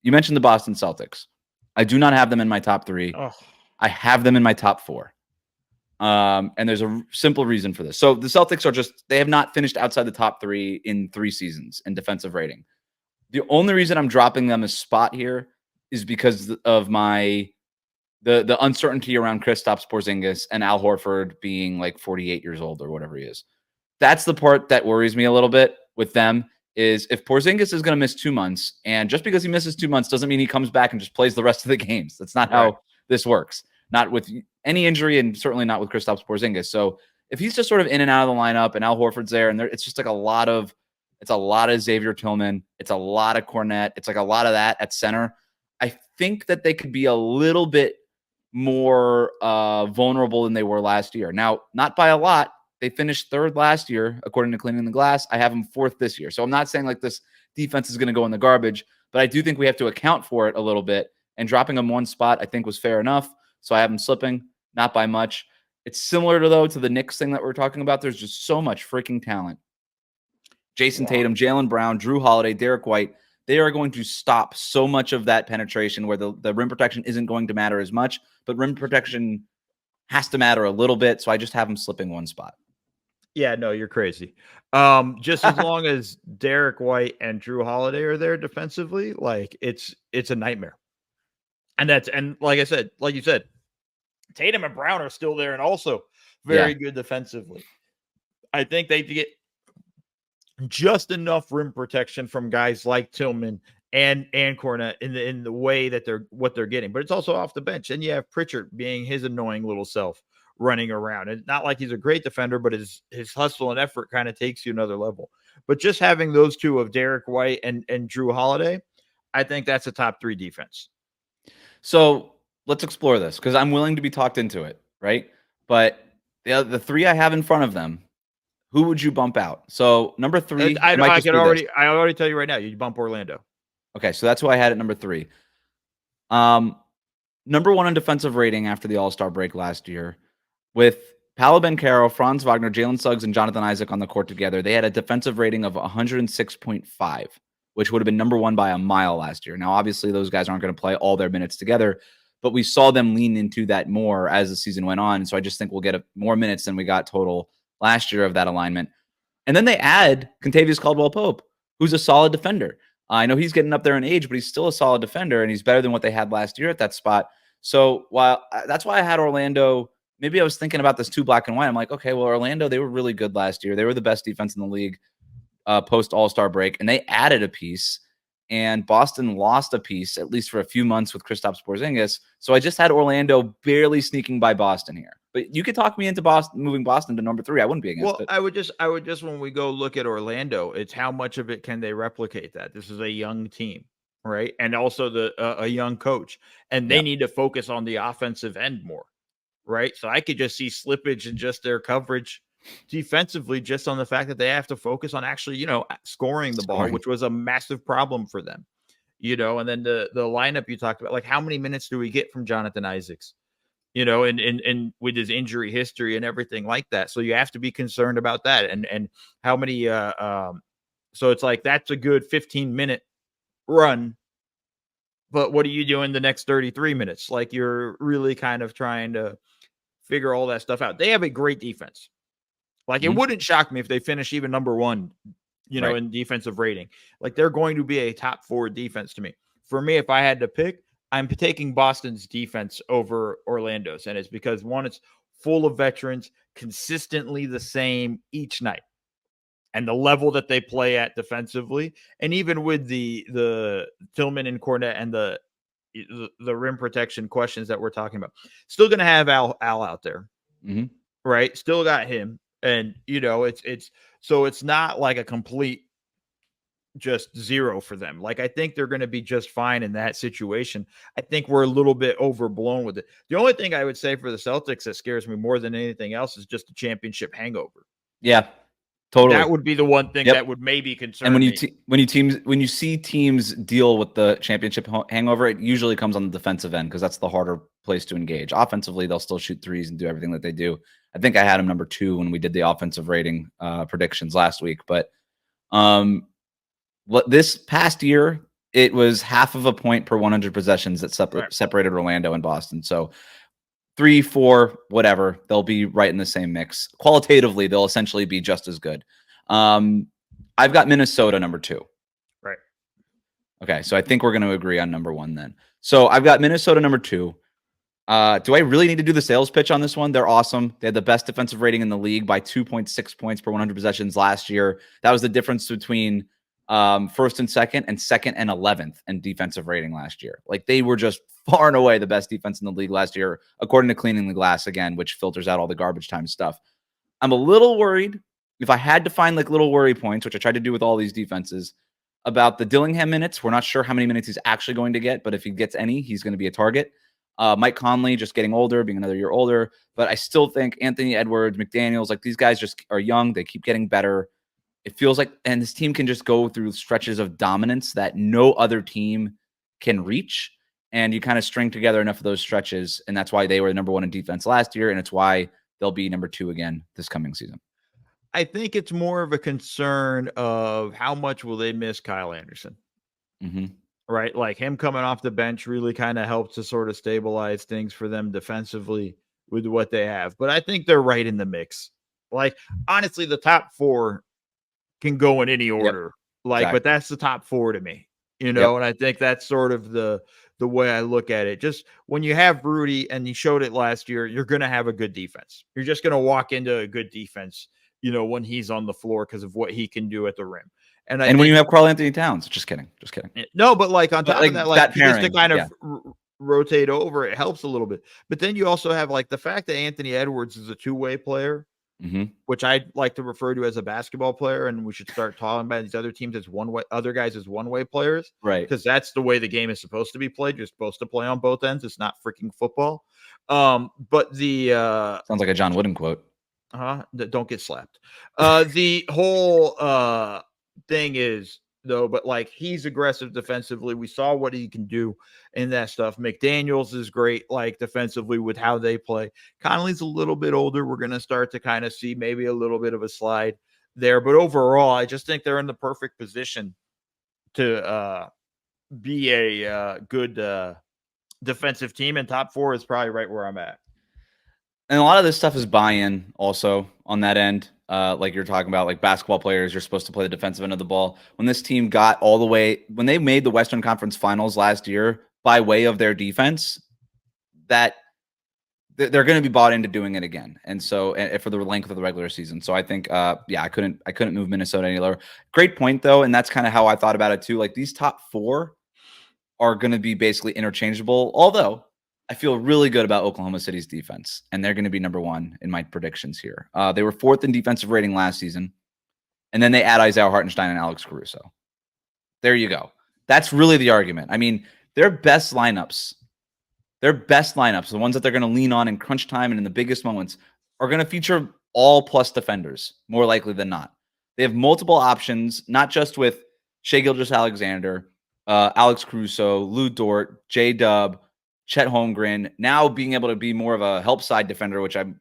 You mentioned the Boston Celtics. I do not have them in my top 3. Oh. I have them in my top 4. And there's a simple reason for this. So the Celtics they have not finished outside the top 3 in 3 seasons in defensive rating. The only reason I'm dropping them a spot here is because of the uncertainty around Kristaps Porzingis and Al Horford being like 48 years old or whatever he is. That's the part that worries me a little bit with them, is if Porzingis is going to miss 2 months, and just because he misses 2 months doesn't mean he comes back and just plays the rest of the games. That's not how this works. Not with any injury, and certainly not with Kristaps Porzingis. So if he's just sort of in and out of the lineup and Al Horford's there, and it's just like a lot of Xavier Tillman. It's a lot of Cornette. It's like a lot of that at center. I think that they could be a little bit more vulnerable than they were last year. Now, not by a lot. They finished 3rd last year, according to Cleaning the Glass. I have them 4th this year. So I'm not saying like this defense is going to go in the garbage, but I do think we have to account for it a little bit. And dropping them 1 spot, I think, was fair enough. So I have them slipping, not by much. It's similar to the Knicks thing that we're talking about. There's just so much freaking talent. Jason Tatum, Jaylen Brown, Drew Holiday, Derek White. They are going to stop so much of that penetration where the rim protection isn't going to matter as much, but rim protection has to matter a little bit. So I just have them slipping 1 spot. Yeah, no, you're crazy. Just as long as Derek White and Drew Holiday are there defensively, like it's a nightmare. And like I said, like you said, Tatum and Brown are still there and also very good defensively. I think they get just enough rim protection from guys like Tillman and Cornette in the way that they're getting, but it's also off the bench. And you have Pritchard being his annoying little self running around. It's not like he's a great defender, but his hustle and effort kind of takes you another level. But just having those two of Derek White and Drew Holiday, I think that's a top 3 defense. So let's explore this, because I'm willing to be talked into it, right? But the 3 I have in front of them, who would you bump out? So number 3, I already tell you right now, you bump Orlando. Okay, so that's who I had at number 3. Number 1 in defensive rating after the All-Star break last year, with Paolo Banchero, Franz Wagner, Jalen Suggs, and Jonathan Isaac on the court together, they had a defensive rating of 106.5, which would have been number 1 by a mile last year. Now, obviously, those guys aren't going to play all their minutes together, but we saw them lean into that more as the season went on. So I just think we'll get more minutes than we got total last year of that alignment. And then they add Kentavious Caldwell-Pope, who's a solid defender. I know he's getting up there in age, but he's still a solid defender, and he's better than what they had last year at that spot. So that's why I had Orlando. Maybe I was thinking about this too black and white. I'm like, okay, well, Orlando, they were really good last year. They were the best defense in the league post All-Star break, and they added a piece. And Boston lost a piece, at least for a few months, with Kristaps Porzingis. So I just had Orlando barely sneaking by Boston here. But you could talk me into moving Boston to number 3. I wouldn't be against it. I would just when we go look at Orlando, it's how much of it can they replicate that? This is a young team, right? And also a young coach, and they need to focus on the offensive end more, right? So I could just see slippage in just their coverage defensively, just on the fact that they have to focus on actually, scoring the ball, which was a massive problem for them, and then the lineup you talked about, like how many minutes do we get from Jonathan Isaacs, and with his injury history and everything like that. So you have to be concerned about that. And how many, so it's like, that's a good 15-minute run, but what are you doing the next 33 minutes? Like you're really kind of trying to figure all that stuff out. They have a great defense. Like it wouldn't shock me if they finish even number 1, in defensive rating. Like they're going to be a top 4 defense to me. For me, if I had to pick, I'm taking Boston's defense over Orlando's. And it's because, one, it's full of veterans, consistently the same each night. And the level that they play at defensively, and even with the Tillman and Cornette and the rim protection questions that we're talking about, still going to have Al out there, right? Still got him. And, it's not like a complete just 0 for them. Like, I think they're going to be just fine in that situation. I think we're a little bit overblown with it. The only thing I would say for the Celtics that scares me more than anything else is just a championship hangover. Yeah, totally. That would be the one thing that would maybe concern me. And when you see teams deal with the championship hangover, it usually comes on the defensive end, because that's the harder place to engage. Offensively, they'll still shoot threes and do everything that they do. I think I had him number 2 when we did the offensive rating predictions last week. But this past year, it was half of a point per 100 possessions that Right. separated Orlando and Boston. So 3, 4, whatever, they'll be right in the same mix. Qualitatively, they'll essentially be just as good. I've got Minnesota number 2. Right. Okay, so I think we're going to agree on number 1 then. So I've got Minnesota number 2. Do I really need to do the sales pitch on this one? They're awesome. They had the best defensive rating in the league by 2.6 points per 100 possessions last year. That was the difference between first and second and 11th in defensive rating last year. Like, they were just far and away the best defense in the league last year, according to Cleaning the Glass, again, which filters out all the garbage time stuff. I'm a little worried if I had to find like little worry points, which I tried to do with all these defenses, about the Dillingham minutes. We're not sure how many minutes he's actually going to get, but if he gets any, he's going to be a target. Mike Conley just getting older, being another year older. But I still think Anthony Edwards, McDaniels, like, these guys just are young. They keep getting better. It feels like, and this team can just go through stretches of dominance that no other team can reach. And you kind of string together enough of those stretches. And that's why they were number 1 in defense last year. And it's why they'll be number 2 again this coming season. I think it's more of a concern of how much will they miss Kyle Anderson. Mm-hmm. Right? Like, him coming off the bench really kind of helps to sort of stabilize things for them defensively with what they have. But I think they're right in the mix. Like, honestly, the top 4 can go in any order. Like, exactly. But that's the top 4 to me, And I think that's sort of the way I look at it. Just when you have Rudy, and he showed it last year, you're going to have a good defense. You're just going to walk into a good defense, when he's on the floor, because of what he can do at the rim. And when you have Karl-Anthony Towns, just kidding. No, but like, on top of that, like, pairing, just to kind of rotate over, it helps a little bit. But then you also have like the fact that Anthony Edwards is a two-way player, which I'd like to refer to as a basketball player, and we should start talking about these other teams as one-way, other guys as one-way players, right? Because that's the way the game is supposed to be played. You're supposed to play on both ends. It's not freaking football. But the sounds like a John Wooden quote. Don't get slapped. The whole thing is, though, but like, he's aggressive defensively. We saw what he can do in that stuff. McDaniels is great, like, defensively with how they play. Conley's a little bit older. We're going to start to kind of see maybe a little bit of a slide there. But overall, I just think they're in the perfect position to be a good defensive team, and top 4 is probably right where I'm at. And a lot of this stuff is buy-in also on that end. Like you're talking about, like, basketball players, you're supposed to play the defensive end of the ball. When this team got all the way, when they made the Western Conference Finals last year by way of their defense, that they're going to be bought into doing it again. And so, and for the length of the regular season. So I think, I couldn't move Minnesota any lower. Great point though. And that's kind of how I thought about it too. Like, these top 4 are going to be basically interchangeable. Although I feel really good about Oklahoma City's defense, and they're going to be number 1 in my predictions here. They were 4th in defensive rating last season, and then they add Isaiah Hartenstein and Alex Caruso. There you go. That's really the argument. I mean, their best lineups, the ones that they're going to lean on in crunch time and in the biggest moments, are going to feature all plus defenders, more likely than not. They have multiple options, not just with Shai Gilgeous-Alexander, Alex Caruso, Lou Dort, J-Dub, Chet Holmgren, now being able to be more of a help side defender, which I'm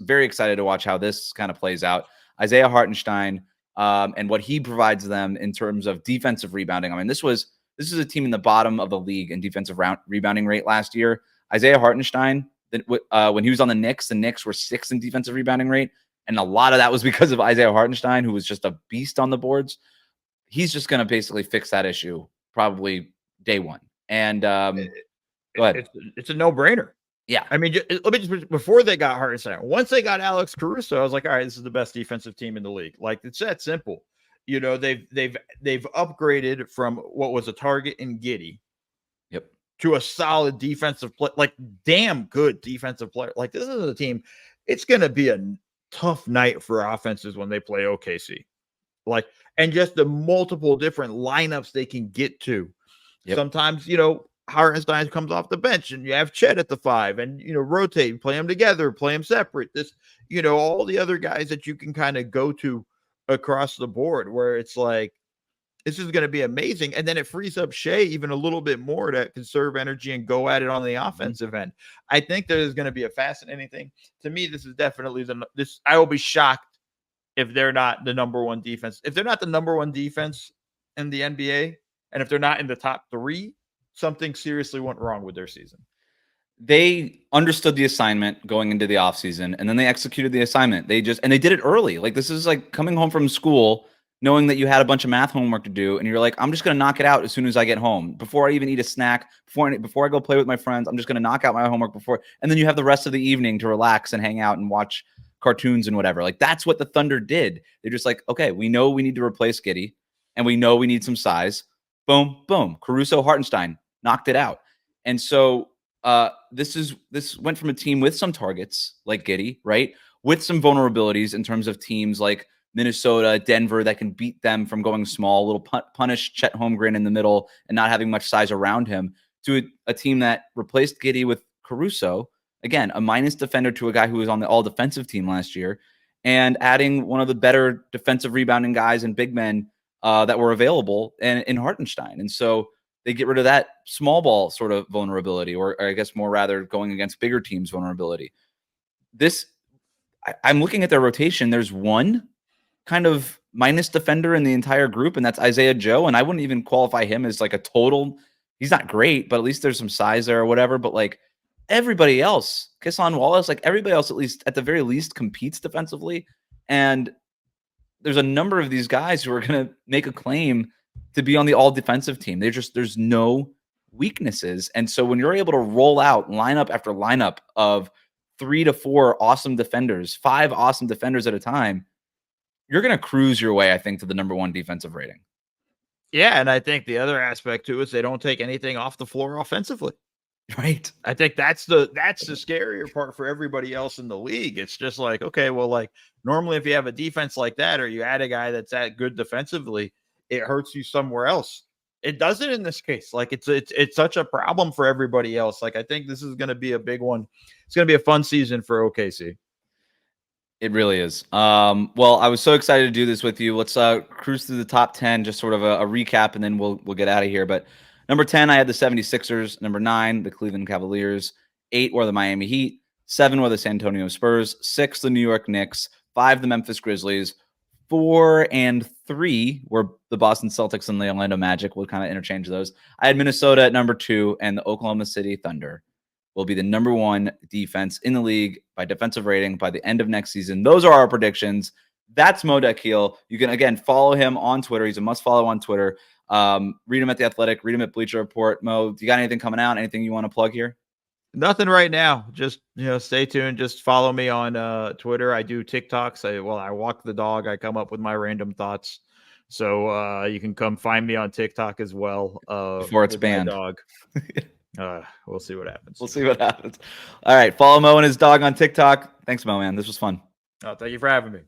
very excited to watch how this kind of plays out. Isaiah Hartenstein, and what he provides them in terms of defensive rebounding. I mean, this is a team in the bottom of the league in defensive rebounding rate last year. Isaiah Hartenstein, when he was on the Knicks were 6th in defensive rebounding rate, and a lot of that was because of Isaiah Hartenstein, who was just a beast on the boards. He's just going to basically fix that issue probably day 1. And go ahead. It's a no-brainer. Yeah. I mean, let me just, before they got Hartenstein, once they got Alex Caruso, I was like, all right, this is the best defensive team in the league. Like, it's that simple. They've upgraded from what was a target in Giddey, to a solid defensive play, like, damn good defensive player. Like, this is a team. It's going to be a tough night for offenses when they play OKC. Like, and just the multiple different lineups they can get to. Sometimes, Hartenstein comes off the bench and you have Chet at the 5, and, rotate, play them together, play them separate. This, all the other guys that you can kind of go to across the board, where it's like, this is going to be amazing. And then it frees up Shai even a little bit more to conserve energy and go at it on the offensive end. I think there's going to be a fascinating thing. To me, this is definitely I will be shocked if they're not the number 1 defense. If they're not the number 1 defense in the NBA And if they're not in the top 3, something seriously went wrong with their season. They understood the assignment going into the offseason, and then they executed the assignment. They did it early. Like, this is like coming home from school, knowing that you had a bunch of math homework to do, and you're like, I'm just going to knock it out as soon as I get home. Before I even eat a snack, before I go play with my friends, I'm just going to knock out my homework before. And then you have the rest of the evening to relax and hang out and watch cartoons and whatever. Like, that's what the Thunder did. They're just like, okay, we know we need to replace Giddey, and we know we need some size. Boom, boom. Caruso, Hartenstein knocked it out. And so this went from a team with some targets like Giddey, right, with some vulnerabilities in terms of teams like Minnesota, Denver that can beat them from going small, a little punish Chet Holmgren in the middle and not having much size around him, to a team that replaced Giddey with Caruso, again, a minus defender to a guy who was on the all defensive team last year, and adding one of the better defensive rebounding guys and big men that were available in Hartenstein. And so they get rid of that small ball sort of vulnerability, or I guess more rather going against bigger teams vulnerability. I'm looking at their rotation. There's one kind of minus defender in the entire group, and that's Isaiah Joe. And I wouldn't even qualify him as like a total. He's not great, but at least there's some size there or whatever. But like everybody else, Kesson Wallace, like everybody else, at least at the very least, competes defensively. And there's a number of these guys who are going to make a claim to be on the all defensive team. There's no weaknesses. And so when you're able to roll out lineup after lineup of 3 to 4 awesome defenders, 5 awesome defenders at a time, you're going to cruise your way, I think, to the #1 defensive rating. Yeah, and I think the other aspect too is they don't take anything off the floor offensively. Right. I think that's the scarier part for everybody else in the league. It's just like, okay, well, like normally if you have a defense like that, or you add a guy that's that good defensively, it hurts you somewhere else. It doesn't in this case. Like it's such a problem for everybody else. Like I think this is going to be a big one. It's going to be a fun season for OKC. It really is. Well, I was so excited to do this with you. Let's cruise through the top 10, just sort of a recap, and then we'll get out of here. But number 10, I had the 76ers. Number 9, the Cleveland Cavaliers. 8 were the Miami Heat. 7 were the San Antonio Spurs. 6, the New York Knicks. 5, the Memphis Grizzlies. 4 and 3 were the Boston Celtics and the Orlando Magic. We'll kind of interchange those. I had Minnesota at number 2, and the Oklahoma City Thunder will be the #1 defense in the league by defensive rating by the end of next season. Those are our predictions. That's Mo Dakhil. You can, again, follow him on Twitter. He's a must-follow on Twitter. Read him at The Athletic. Read him at Bleacher Report. Mo, do you got anything coming out? Anything you want to plug here? Nothing right now. Just, stay tuned. Just follow me on Twitter. I do TikToks. I walk the dog. I come up with my random thoughts. So you can come find me on TikTok as well. Before it's banned. Dog. We'll see what happens. We'll see what happens. All right. Follow Mo and his dog on TikTok. Thanks, Mo, man. This was fun. Oh, thank you for having me.